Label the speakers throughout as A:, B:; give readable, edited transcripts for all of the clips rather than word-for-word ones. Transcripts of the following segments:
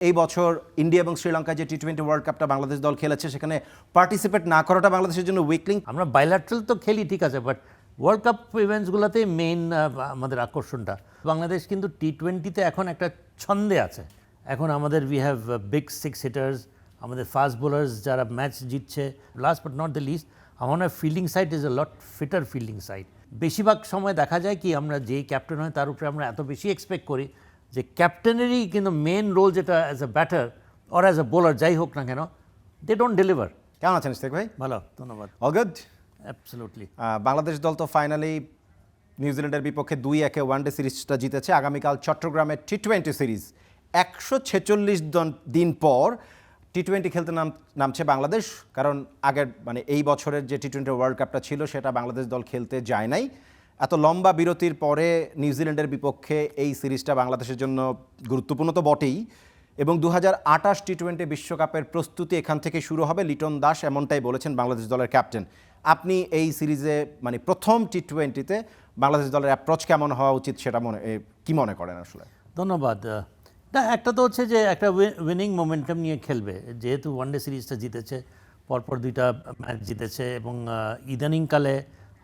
A: এই বছর ইন্ডিয়া এবং শ্রীলঙ্কা যে টি-20 ওয়ার্ল্ড কাপটা বাংলাদেশ দল খেলেছে সেখানে পার্টিসিপেট না করাটা বাংলাদেশের জন্য উইক লিঙ্ক।
B: আমরা বাইল্যাটারাল তো খেলি ঠিক আছে, বাট ওয়ার্ল্ড কাপ ইভেন্টসগুলোতে মেইন আমাদের আকর্ষণটা। বাংলাদেশ কিন্তু টি-20তে এখন একটা ছন্দে আছে। এখন আমাদের we have big six hitters, আমাদের ফাস্ট বোলার্স যারা ম্যাচ জিতছে। Last but not the least, আমার মনে হয় fielding side is a lot fitter fielding side. বেশিরভাগ সময় দেখা যায় কি আমরা যেই ক্যাপ্টেন হয় তার উপরে আমরা এত বেশি এক্সপেক্ট করি যে ক্যাপ্টেনেরই কিন্তু মেন রোল যেটা as a batter or as a bowler যাই হোক না কেন, দে ডোন্ট ডেলিভার।
A: কেমন আছেন ইশতিয়াক ভাই?
B: ভালো, ধন্যবাদ।
A: All good.
B: অ্যাবসলিউটলি।
A: বাংলাদেশ দল তো ফাইনালি নিউজিল্যান্ডের বিপক্ষে 2-1 ওয়ানডে সিরিজটা জিতেছে। আগামীকাল চট্টগ্রামের টি-20 সিরিজ 146 দিন পর টি-20 খেলতে নামছে বাংলাদেশ। কারণ আগের এই বছরের যে টি-20 ওয়ার্ল্ড কাপটা ছিল সেটা বাংলাদেশ দল খেলতে যায় নাই। এত লম্বা বিরতির পরে নিউজিল্যান্ডের বিপক্ষে এই সিরিজটা বাংলাদেশের জন্য গুরুত্বপূর্ণ তো বটেই, এবং 2028 টি-20 বিশ্বকাপের প্রস্তুতি এখান থেকে শুরু হবে। লিটন দাস এমনটাই বলেছেন, বাংলাদেশ দলের ক্যাপ্টেন। আপনি এই সিরিজে প্রথম টি-20তে বাংলাদেশ দলের অ্যাপ্রোচ কেমন হওয়া উচিত সেটা কি মনে করেন আসলে?
B: ধন্যবাদ। না, একটা তো হচ্ছে যে একটা উইনিং মোমেন্টাম নিয়ে খেলবে, যেহেতু ওয়ানডে সিরিজটা জিতেছে, পরপর 2টা ম্যাচ জিতেছে, এবং ইদানিংকালে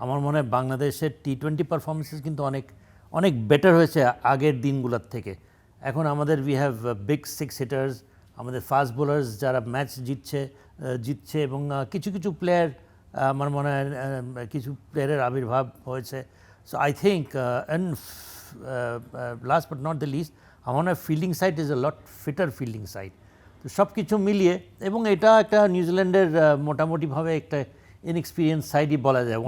B: আমার মনে হয় বাংলাদেশের টি-20 পারফরমেন্সেস কিন্তু অনেক অনেক বেটার হয়েছে আগের দিনগুলোর থেকে। এখন আমাদের we have big six hitters, আমাদের ফাস্ট বোলার্স যারা ম্যাচ জিতছে, এবং কিছু কিছু প্লেয়ার আমার মনে হয় কিছু প্লেয়ারের আবির্ভাব হয়েছে। So I think and last but not the least, আমার মনে হয় fielding side is a lot fitter fielding side. তো সব কিছু মিলিয়ে, এবং এটা একটা নিউজিল্যান্ডের মোটামুটিভাবে একটা ইনএক্সপিরিয়েন্স সাইডই বলা যায়।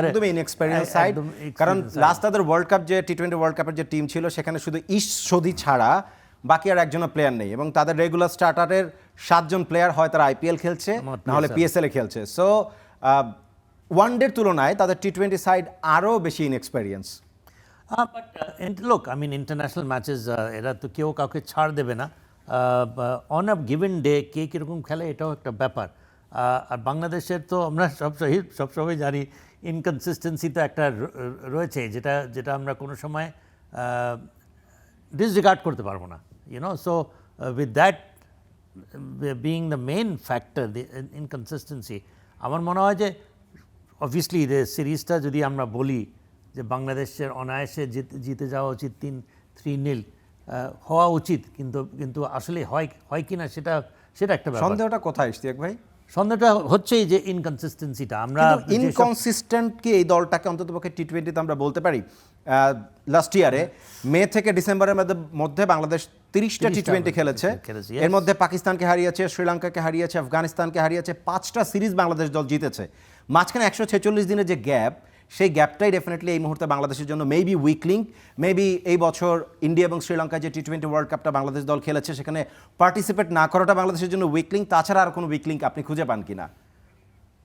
A: একদমই ইনএক্সপিরিয়েন্স সাইড। কারণ লাস্ট তাদের ওয়ার্ল্ড কাপ যে টি-20 ওয়ার্ল্ড কাপের যে টিম ছিল সেখানে শুধু ইশোদি ছাড়া বাকি আর একজনও প্লেয়ার নেই, এবং তাদের রেগুলার স্টার্টারের 7 জন প্লেয়ার হয় তারা আইপিএল খেলছে, নাহলে পিএসএল-এ খেলছে। সো ওয়ানডের তুলনায় তাদের টি-20 সাইড আরও বেশি ইনএক্সপিরিয়েন্স।
B: বাট লোক, আই মিন ইন্টারন্যাশনাল ম্যাচেস এরা তো কেউ কাউকে ছাড় দেবে না। অন আ গিভেন ডে কে কীরকম খেলে এটাও একটা ব্যাপার। আর বাংলাদেশের তো আমরা সবসময় জানি ইনকনসিস্টেন্সি তো একটা রয়েছে, যেটা আমরা কোনো সময় ডিসরিগার্ড করতে পারবো না, you know. So with that being the main factor, the inconsistency, আমার মনে হয় যে অবভিয়াসলি সিরিজটা যদি আমরা বলি যে বাংলাদেশের অনায়াসে জিতে যাওয়া উচিত 3-0 হওয়া উচিত, কিন্তু আসলে হয় কি না সেটা একটা ব্যাপার।
A: সন্দেহটা কোথায় ইশতিয়াক ভাই?
B: সন্দেহটা হচ্ছেই যে ইনকনসিস্টেন্সিটা। আমরা
A: ইনকনসিস্টেন্ট কি এই দলটাকে অন্ততপক্ষে টি-20তে আমরা বলতে পারি? লাস্ট ইয়ারে মে থেকে ডিসেম্বরের মধ্যে বাংলাদেশ 30টা টি-20 খেলেছে। এর মধ্যে পাকিস্তানকে হারিয়েছে, শ্রীলঙ্কাকে হারিয়েছে, আফগানিস্তানকে হারিয়েছে, 5টা সিরিজ বাংলাদেশ দল জিতেছে। মাঝখানে 146 দিনের যে গ্যাপ, সেই গ্যাপটাই ডেফিনেটলি এই মুহূর্তে বাংলাদেশের জন্য মেবি উইক লিঙ্ক। মেবি এই বছর ইন্ডিয়া এবং শ্রীলঙ্কা যে টি-20 ওয়ার্ল্ড কাপটা বাংলাদেশ দল খেলেছে সেখানে পার্টিসিপেট না করাটা বাংলাদেশের জন্য উইক লিঙ্ক। তাছাড়া আর কোনো উইক লিঙ্ক আপনি খুঁজে পান কিনা?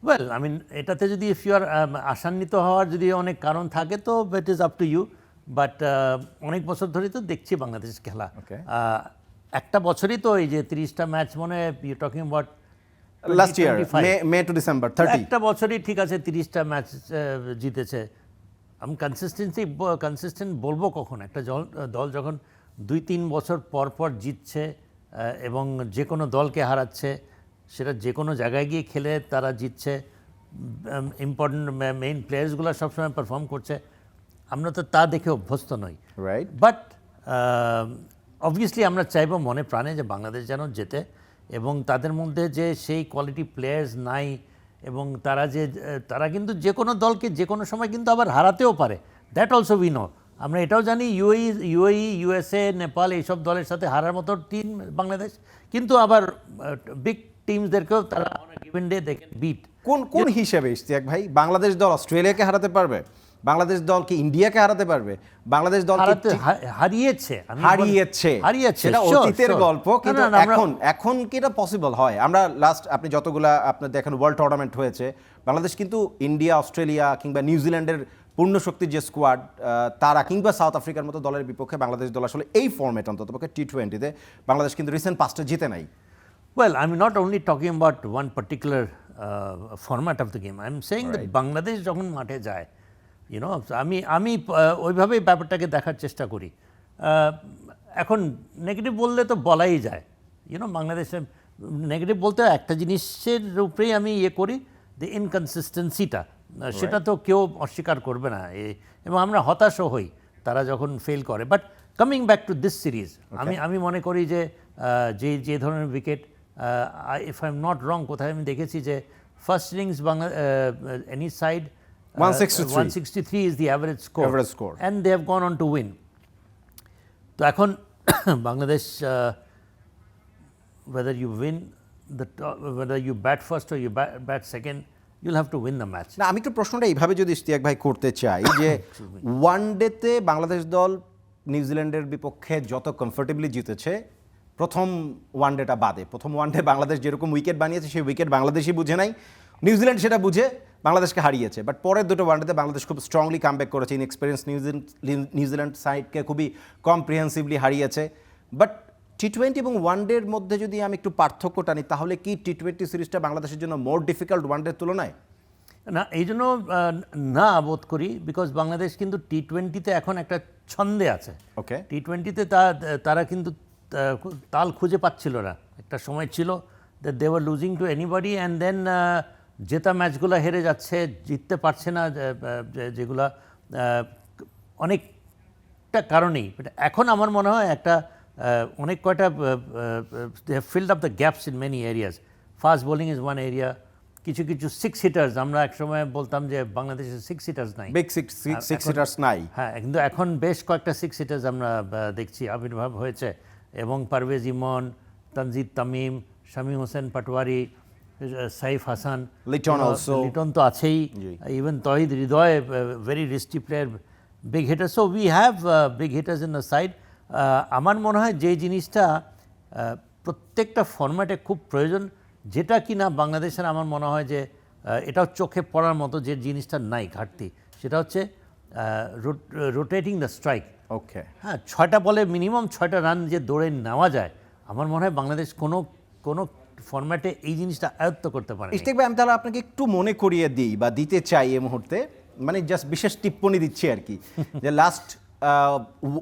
B: ওয়েল, আই মিন এটাতে যদি ইফ ইউ আর আশান্বিত হওয়ার যদি অনেক কারণ থাকে তো it is up to you. But অনেক বছর ধরেই তো দেখছি বাংলাদেশ খেলা। একটা বছরই তো এই যে 30টা ম্যাচ, মনে you talking about
A: last year May to December 30,
B: একটা বছরই ঠিক আছে 30টা ম্যাচ জিতেছে। আমি কনসিস্টেন্ট বলবো কখন? একটা দল যখন 2-3 বছর পর পর জিতছে এবং যে কোনো দলকে হারাচ্ছে, সেটা যে কোনো জায়গায় গিয়ে খেলে তারা জিতছে, ইম্পর্টেন্ট মেইন প্লেয়ার্সগুলো সবসময় পারফর্ম করছে, আমরা তো তা দেখে অভ্যস্ত নই,
A: রাইট?
B: বাট অবভিয়াসলি আমরা চাইবো মনে প্রাণে যে বাংলাদেশ যেন জেতে, এবং তাদের মধ্যে যে সেই কোয়ালিটি প্লেয়ার্স নাই, এবং তারা কিন্তু যে কোনো দলকে যে কোনো সময় কিন্তু আবার হারাতেও পারে। That also we know. আমরা এটাও জানি ইউএই, ইউএসএ, নেপাল এইসব দলের সাথে হারার মতো টিম বাংলাদেশ, কিন্তু আবার বিগ টিমসদেরকেও তারা given day they can beat.
A: কোন হিসেবে ইশতিয়াক ভাই বাংলাদেশ দল অস্ট্রেলিয়াকে হারাতে পারবে? বাংলাদেশ দল কি ইন্ডিয়াকে হারাতে পারবে? বাংলাদেশ দল হারিয়েছে, সেটা অতীতের গল্প, কিন্তু এখন কি এটা পসিবল হয়? আমরা লাস্ট আপনি যতগুলা আপনার দেখেন ওয়ার্ল্ড টুর্নামেন্ট হয়েছে, বাংলাদেশ কিন্তু ইন্ডিয়া, অস্ট্রেলিয়া কিংবা নিউজিল্যান্ডের পূর্ণ শক্তির যে স্কোয়াড তারা, কিংবা সাউথ আফ্রিকার মতো দলের বিপক্ষে বাংলাদেশ দল আসলে এই ফর্মেট অন্ততপক্ষে টি-20তে বাংলাদেশ কিন্তু রিসেন্ট 5টা জিতে নাই।
B: Well, I'm not only talking about one particular format of the game. I'm saying that Bangladesh যখন মাঠে যায়, ইউনো, আমি ওইভাবেই ব্যাপারটাকে দেখার চেষ্টা করি। এখন নেগেটিভ বললে তো বলাই যায়, বাংলাদেশে নেগেটিভ বলতে একটা জিনিসের উপরেই আমি করি, যে ইনকনসিস্টেন্সিটা, সেটা তো কেউ অস্বীকার করবে না, এবং আমরা হতাশও হই তারা যখন ফেল করে। But coming back to this series, আমি মনে করি যে যে ধরনের wicket, if I am not wrong, কোথায় আমি দেখেছি যে first innings Bangla any side 163 is the average score. And they have gone on to win. তো এখন Bangladesh, whether you win whether you bat first or you bat second, you'll have to win the match.
A: না, আমি একটু প্রশ্নটা এইভাবে যদি ইশতিয়াক ভাই করতে চাই যে ওয়ানডেতে বাংলাদেশ দল নিউজিল্যান্ডের বিপক্ষে যত কমফোর্টেবলি জিতেছে, প্রথম ওয়ানডেটা বাদে, প্রথম ওয়ানডে বাংলাদেশ যেরকম উইকেট বানিয়েছে সেই উইকেট বাংলাদেশই বুঝে নাই, নিউজিল্যান্ড সেটা বুঝে বাংলাদেশকে হারিয়েছে। বাট পরের দুটো ওয়ানডেতে বাংলাদেশ খুব স্ট্রংলি কামব্যাক করেছে, ইনএক্সপিরিয়েন্স নিউজিল্যান্ড সাইডকে খুবই কম্প্রিহেন্সিভলি হারিয়েছে। বাট টি-20 এবং ওয়ানডের মধ্যে যদি আমি একটু পার্থক্য টানি, তাহলে কি টি-20 সিরিজটা বাংলাদেশের জন্য মোর ডিফিকাল্ট ওয়ানডের তুলনায়?
B: না, এই জন্য না বোধ করি, বিকজ বাংলাদেশ কিন্তু টি-20তে এখন একটা ছন্দে আছে।
A: ওকে,
B: টি-20তে তারা কিন্তু তাল খুঁজে পাচ্ছিল না, একটা সময় ছিল that they were losing to anybody, and then জেতা ম্যাচগুলো হেরে যাচ্ছে, জিততে পারছে না, যেগুলা অনেকটা কারণেই। বাট এখন আমার মনে হয় একটা অনেক কয়টা they have filled up the gaps in many areas. Fast bowling is one area, কিছু সিক্স হিটার্স, আমরা একসময় বলতাম যে বাংলাদেশের সিক্স হিটার্স নাই,
A: বিগ সিক্স হিটার্স নাই,
B: হ্যাঁ, কিন্তু এখন বেশ কয়েকটা সিক্স হিটার্স আমরা দেখছি আবির্ভাব হয়েছে, এবং পারভেজ ইমন, তানজিদ তামিম, শামীম হোসেন পাটোয়ারি, সাইফ হাসান, লিটন তো আছেই, even Towhid Hridoy, very risky player, big hitter. So we have big hitters in the side. আমার মনে হয় যে জিনিসটা প্রত্যেকটা ফরম্যাটে খুব প্রয়োজন, যেটা কি না বাংলাদেশের আমার মনে হয় যে এটাও চোখে পড়ার মতো যে জিনিসটা নাই, ঘাটতি, সেটা হচ্ছে রোটেটিং দ্য স্ট্রাইক।
A: ওকে,
B: হ্যাঁ, 6টা বলে মিনিমাম 6টা রান যে দৌড়ে নেওয়া যায়, আমার মনে হয় বাংলাদেশ কোনো ফরম্যাটে এই জিনিসটা আয়ত্ত করতে পারে।
A: ইশতিয়াক ভাই, আমি তাহলে আপনাকে একটু মনে করিয়ে দিই বা দিতে চাই এই মুহূর্তে, মানে জাস্ট বিশেষ টিপ্পণী দিচ্ছি আর কি, যে লাস্ট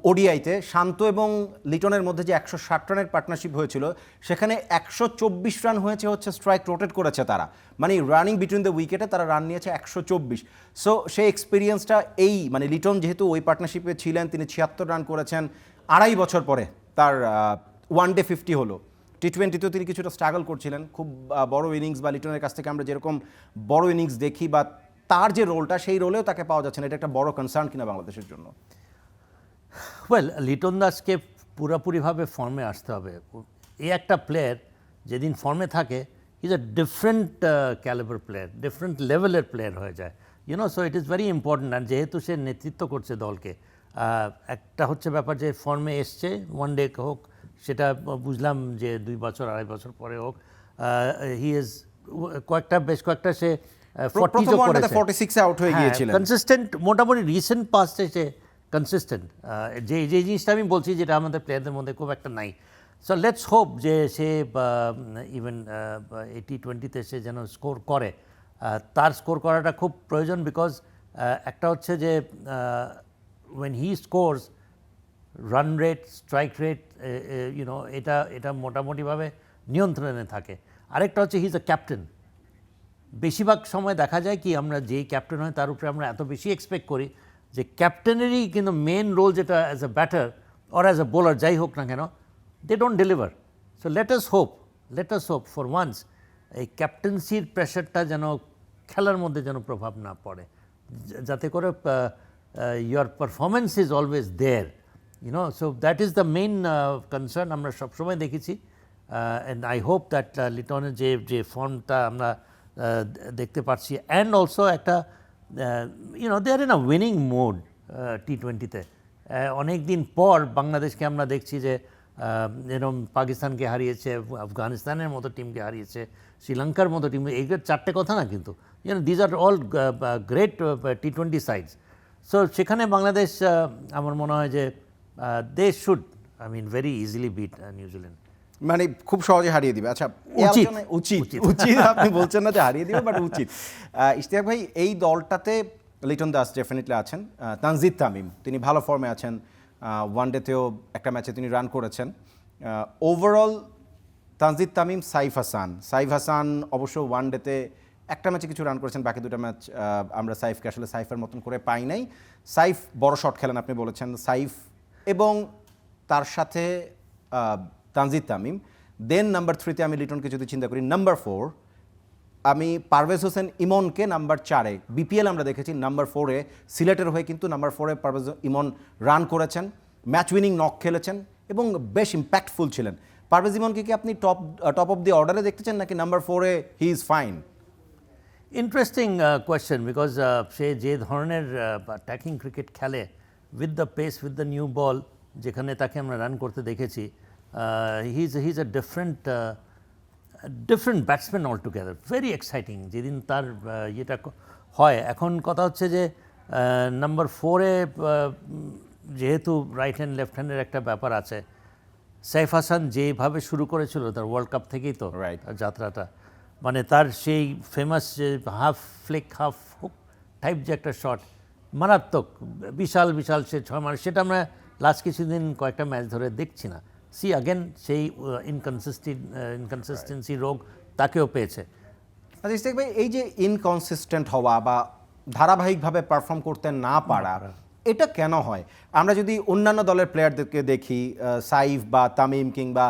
A: ওডিআইতে শান্ত এবং লিটনের মধ্যে যে 160 রানের পার্টনারশিপ হয়েছিল, সেখানে 124 রান হয়েছে হচ্ছে স্ট্রাইক রোটেট করেছে তারা, মানে রানিং বিটুইন দ্য উইকেটে তারা রান নিয়েছে 124। সো সেই এক্সপিরিয়েন্সটা মানে লিটন যেহেতু ওই পার্টনারশিপে ছিলেন, তিনি 76 রান করেছেন 2.5 বছর পরে, তার ওয়ানডে 50 হলো। টি-20তেও তিনি কিছুটা স্ট্রাগল করছিলেন, খুব বড় ইনিংস বা লিটনের কাছ থেকে আমরা যেরকম বড় ইনিংস দেখি বা তার যে রোলটা, সেই রোলেও তাকে পাওয়া যাচ্ছে না, এটা একটা বড় কনসার্ন কিনা বাংলাদেশের জন্য?
B: ওয়েল, লিটন দাসকে পুরোপুরিভাবে ফর্মে আসতে হবে। এই একটা প্লেয়ার যেদিন ফর্মে থাকে, is a different calibre player, different লেভেলের প্লেয়ার হয়ে যায়, so it is very important. আর যেহেতু সে নেতৃত্ব করছে দলকে, একটা হচ্ছে ব্যাপার যে ফর্মে এসছে, ওয়ান ডে হোক, সেটা বুঝলাম যে 2 বছর 2.5 বছর পরে হোক, হি ইজ বেশ কয়েকটা সে
A: 46 আউট হয়ে গিয়েছিলেন,
B: কনসিস্টেন্ট, মোটামুটি রিসেন্ট পাস্টে সে কনসিস্টেন্ট, যে জিনিসটা আমি বলছি যেটা আমাদের প্লেয়ারদের মধ্যে খুব একটা নাই। সো লেটস হোপ যে সে ইভেন এই টি-20তে সে যেন স্কোর করে, তার স্কোর করাটা খুব প্রয়োজন, বিকজ একটা হচ্ছে যে when he scores, run rate, strike rate, এটা মোটামুটিভাবে নিয়ন্ত্রণে থাকে। আরেকটা হচ্ছে হি ইজ আ ক্যাপ্টেন। বেশিরভাগ সময় দেখা যায় কি, আমরা যেই ক্যাপ্টেন হয় তার উপরে আমরা এত বেশি এক্সপেক্ট করি যে ক্যাপ্টেনেরই কিন্তু মেন রোল, যেটা as a batter or as a bowler যাই হোক না কেন, they don't deliver. So let us hope for once এই ক্যাপ্টেন্সির প্রেশারটা যেন খেলার মধ্যে যেন প্রভাব না পড়ে, যাতে করে your performance is always there, so that is the main concern. আমরা সবসময় দেখেছি, অ্যান্ড আই হোপ দ্যাট লিটনের যে ফর্মটা আমরা দেখতে পাচ্ছি, অ্যান্ড অলসো একটা দে আর ইন আ উইনিং মোড টি-20তে। অনেক দিন পর বাংলাদেশকে আমরা দেখছি যে এরকম পাকিস্তানকে হারিয়েছে, আফগানিস্তানের মতো টিমকে হারিয়েছে, শ্রীলঙ্কার মতো টিম, এইগুলো 4টে কথা না, কিন্তু দিজ আর অল গ্রেট টি-20 সাইডস। সো সেখানে বাংলাদেশ আমার মনে হয় যে they should very easily beat New Zealand,
A: মানে খুব সহজে হারিয়ে দিবে। আচ্ছা, উচিত আপনি বলছেন না যে হারিয়ে দিবে, বাট উচিত। ইশতিয়াক ভাই, এই দলটাতে লিটন দাস ডেফিনেটলি আছেন, তানজিদ তামিম তিনি ভালো ফর্মে আছেন, ওয়ানডেতেও একটা ম্যাচে তিনি রান করেছেন। ওভারঅল তানজিদ তামিম, সাইফ হাসান অবশ্য ওয়ানডেতে একটা ম্যাচে কিছু রান করেছেন, বাকি দুটো ম্যাচ আমরা সাইফকে আসলে সাইফের মতন করে পাই নাই। সাইফ বড় শট খেলেন, আপনি বলেছেন সাইফ এবং তার সাথে তানজিদ তামিম। দেন নাম্বার 3-তে আমি লিটনকে যদি চিন্তা করি, নাম্বার 4 আমি পারভেজ হোসেন ইমনকে নাম্বার 4-এ, বিপিএল আমরা দেখেছি নাম্বার 4-এ সিলেটের হয়ে কিন্তু নাম্বার 4-এ পারভেজ ইমন রান করেছেন, ম্যাচ উইনিং নক খেলেছেন এবং বেশ ইম্প্যাক্টফুল ছিলেন। পারভেজ ইমনকে কি আপনি টপ অফ দি অর্ডারে দেখতে চান নাকি নাম্বার 4-এ he is fine?
B: Interesting question, because সে যে ধরনের অ্যাটাকিং ক্রিকেট খেলে with the pace, with the new ball, যেখানে তাকে আমরা রান করতে দেখেছি, he is a different batsman all together, very exciting যেদিন তার ইয়েটা হয়। এখন কথা হচ্ছে যে নাম্বার 4-এ যেহেতু রাইট হ্যান্ড লেফট হ্যান্ডের একটা ব্যাপার আছে, সাইফ হাসান যেভাবে শুরু করেছিল তার ওয়ার্ল্ড কাপ থেকেই তো যাত্রাটা, মানে তার সেই ফেমাস যে half Flick half hook type যে একটা শট, মারাত্মক, বিশাল বিশাল সে 6 মার, সেটা আমরা লাস্ট কিছুদিন কয়েকটা ম্যাচ ধরে দেখছি না। সি আগেন সেই ইনকনসিস্টেন্সি রোগ তাকেও পেয়েছে।
A: আচ্ছা ইস্তেক ভাই, এই যে ইনকনসিস্টেন্ট হওয়া বা ধারাবাহিকভাবে পারফর্ম করতে না পারা, এটা কেন হয়? আমরা যদি অন্যান্য দলের প্লেয়ারদেরকে দেখি, সাইফ বা তামিম কিংবা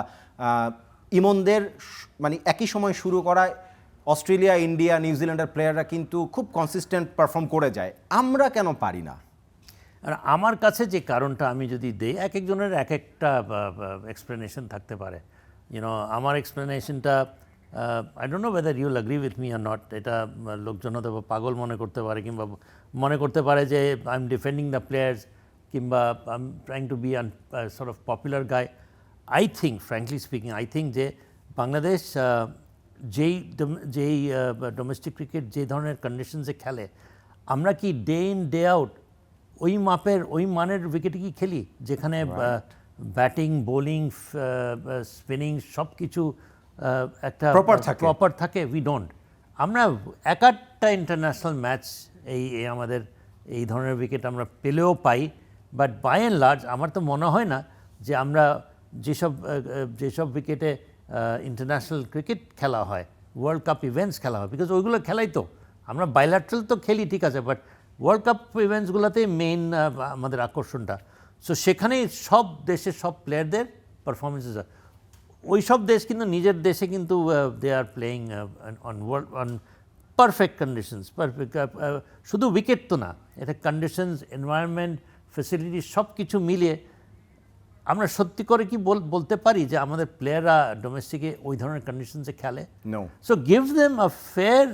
A: ইমনদের মানে একই সময় শুরু করায় অস্ট্রেলিয়া, ইন্ডিয়া, নিউজিল্যান্ডের প্লেয়াররা কিন্তু খুব কনসিস্টেন্ট পারফর্ম করে যায়, আমরা কেন পারি না?
B: আর আমার কাছে যে কারণটা আমি যদি দেই, এক একজনের এক একটা এক্সপ্লেনেশন থাকতে পারে। ইউনো, আমার এক্সপ্লেনেশনটা I don't know whether you'll agree with me or not, এটা লোকজন হয়তো পাগল মনে করতে পারে, কিংবা মনে করতে পারে যে I am defending the players, কিংবা I am trying to be sort of popular guy. I think, frankly speaking, I think যে বাংলাদেশ যেই ডোমেস্টিক ক্রিকেট যে ধরনের কন্ডিশনসে খেলে, আমরা কি ডে ইন ডে আউট ওই মাপের ওই মানের উইকেটে কি খেলি, যেখানে ব্যাটিং, বোলিং, স্পিনিং সব কিছু একটা প্রপার থাকে? We don't. আমরা একটা ইন্টারন্যাশনাল ম্যাচ এই আমাদের এই ধরনের উইকেট আমরা পেলেও পাই, বাট বাই অ্যান্ড লার্জ আমার তো মনে হয় না যে আমরা যেসব উইকেটে ইন্টারন্যাশনাল ক্রিকেট খেলা হয়, ওয়ার্ল্ড কাপ ইভেন্টস খেলা হয়, বিকজ ওইগুলো খেলাই তো আমরা বাইল্যাটারাল তো খেলি, ঠিক আছে, বাট ওয়ার্ল্ড কাপ ইভেন্টসগুলোতে মেইন আমাদের আকর্ষণটা। সো সেখানেই সব দেশের সব প্লেয়ারদের পারফরমেন্সেস হয়। ওই সব দেশ কিন্তু নিজের দেশে কিন্তু they are playing on perfect conditions, perfect, শুধু উইকেট তো না, এটা কন্ডিশনস, এনভায়রনমেন্ট, ফ্যাসিলিটি সব কিছু মিলিয়ে আমরা সত্যি করে কি বলতে পারি যে আমাদের প্লেয়াররা ডোমেস্টিকে ওই ধরনের কন্ডিশনসে খেলে?
A: No.
B: So give them a fair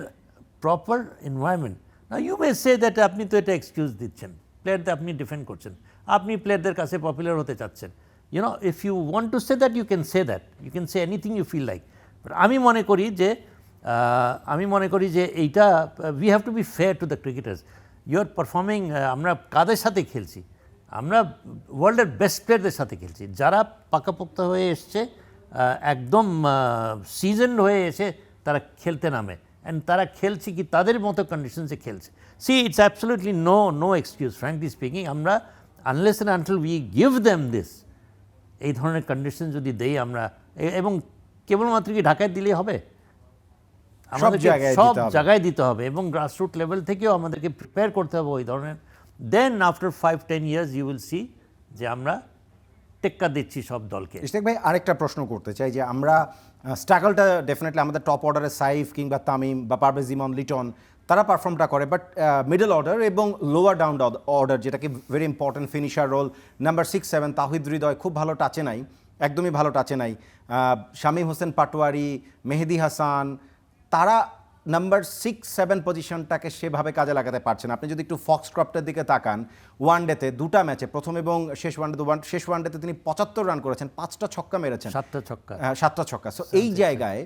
B: proper environment. না, ইউ মে সে দ্যাট আপনি তো এটা এক্সকিউজ দিচ্ছেন, প্লেয়ারদের আপনি ডিফেন্ড করছেন, আপনি প্লেয়ারদের কাছে পপুলার হতে চাচ্ছেন। You know, if you want to say that you can say that, you can say anything you feel like. But আমি মনে করি যে এইটা we have to be fair to the cricketers. You are performing, আমরা কাদের সাথে খেলছি? আমরা ওয়ার্ল্ডের বেস্ট প্লেয়ারদের সাথে খেলছি, যারা পাকাপোক্ত হয়ে এসছে, একদম সিজনড হয়ে এসে তারা খেলতে নামে, অ্যান্ড তারা খেলছে কি তাদের মতো কন্ডিশনসে খেলছে। See it's absolutely no excuse, frankly speaking. আমরা unless and until we give them this, এই ধরনের কন্ডিশন যদি দেই আমরা, এবং কেবলমাত্র কি ঢাকায় দিলেই হবে? আমাদেরকে সব জায়গায় দিতে হবে, এবং গ্রাসরুট লেভেল থেকেও আমাদেরকে প্রিপেয়ার করতে হবে ওই ধরনের। Then after 5-10 years you will see যে আমরা টেক্কা দিচ্ছি সব দলকে।
A: ইশতিয়াক ভাই, আরেকটা প্রশ্ন করতে চাই যে আমরা স্ট্রাগলটা ডেফিনেটলি আমাদের টপ অর্ডারে সাইফ কিংবা তামিম বা পারভেজ ইমন, লিটন, তারা পারফর্মটা করে, বাট মিডল অর্ডার এবং লোয়ার ডাউন অর্ডার, যেটাকে very important finisher role, number 6-7 Towhid Hridoy খুব ভালো টাচে নাই, একদমই ভালো টাচে নাই, শামীম হোসেন পাটোয়ারি, মেহেদি হাসান, তারা নাম্বার 6-7 পজিশনটাকে সেভাবে কাজে লাগাতে পারছে না। আপনি যদি একটু ফক্সক্রফটের দিকে তাকান, ওয়ানডেতে দুটা ম্যাচে, প্রথম এবং শেষ ওয়ানডেতে তিনি 75 রান করেছেন, 5টা ছক্কা মেরেছেন, 7টা ছক্কা। সো এই জায়গায়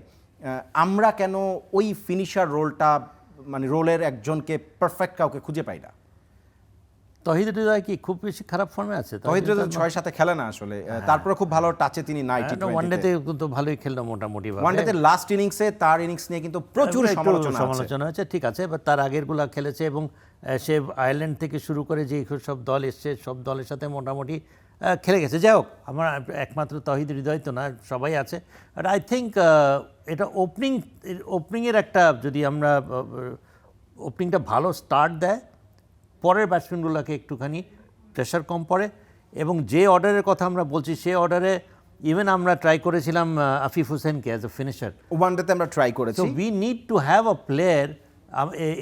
A: আমরা কেন ওই ফিনিশার রোলটা, মানে রোলের একজনকে পারফেক্ট কাউকে খুঁজে পাই না?
B: তহিদ হৃদয় কি খুব বেশি খারাপ ফর্মে আছে?
A: তহিদ হৃদয় 6-7 খেলে না আসলে, তারপরে খুব ভালো টাচে তিনি নাই।
B: ওয়ানডেতে কিন্তু ভালোই খেললো মোটামুটি ভাবে।
A: ওয়ানডেতে লাস্ট ইনিংসে তার ইনিংস নিয়ে কিন্তু প্রচুর সমালোচনা
B: হয়েছে, ঠিক আছে, বাট তার আগেরগুলা খেলেছে, এবং সে আয়ারল্যান্ড থেকে শুরু করে যে সব দল এসছে সব দলের সাথে মোটামুটি খেলে গেছে। যাই হোক, আমার একমাত্র তহিদ হৃদয় তো না, সবাই আছে। আর আই থিঙ্ক এটা ওপেনিংয়ের একটা, যদি আমরা ওপেনিংটা ভালো স্টার্ট দেয়, পরের ব্যাটসম্যানগুলোকে একটুখানি প্রেশার কম পড়ে, এবং যে অর্ডারের কথা আমরা বলছি সেই অর্ডারে ইভেন আমরা ট্রাই করেছিলাম আফিফ হোসেনকে অ্যাজ এ ফিনিশার।
A: ওয়ানডেতে আমরা ট্রাই করেছি।
B: So we need to have a player,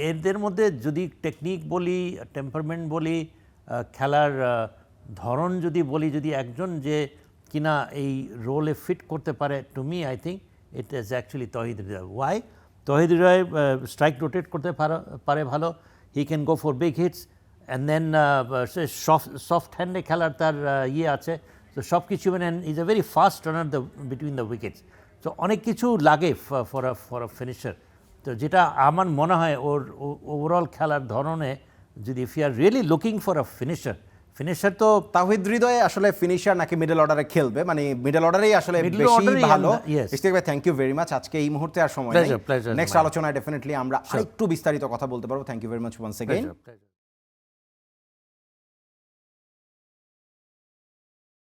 B: এদের মধ্যে যদি টেকনিক বলি, টেম্পারমেন্ট বলি, খেলার ধরন যদি বলি, যদি একজন যে কিনা এই রোলে ফিট করতে পারে, to me I think it is actually Towhid Hridoy. Why? Towhid Hridoy strike rotate করতে পারে ভালো, he can go for big hits, and then সে সফট হ্যান্ডে খেলার তার ইয়ে আছে। তো সব কিছু, মানে is a very fast runner between the wickets. তো অনেক কিছু লাগে ফর আ ফিনিশার। তো যেটা আমার মনে হয় ওর ওভারঅল খেলার ধরনে, যদি if you are really looking for a finisher তো
A: তাওহিদ হৃদয় আসলে ফিনিশার নাকি মিডল অর্ডারে খেলবে, মানে মিডল অর্ডারেই আসলে
B: Middle
A: বেশি
B: order-এই
A: ভালো।
B: yes.
A: ইশতিয়াক ভাই, থ্যাংক ইউ ভেরি মাচ। আজকে এই মুহূর্তে আর সময় নেই,
B: Pleasure,
A: নেক্সট
B: mine.
A: আলোচনায় ডেফিনেটলি আমরা আরেকটু বিস্তারিত কথা বলতে পারবো। Thank you very much once again.
B: pleasure.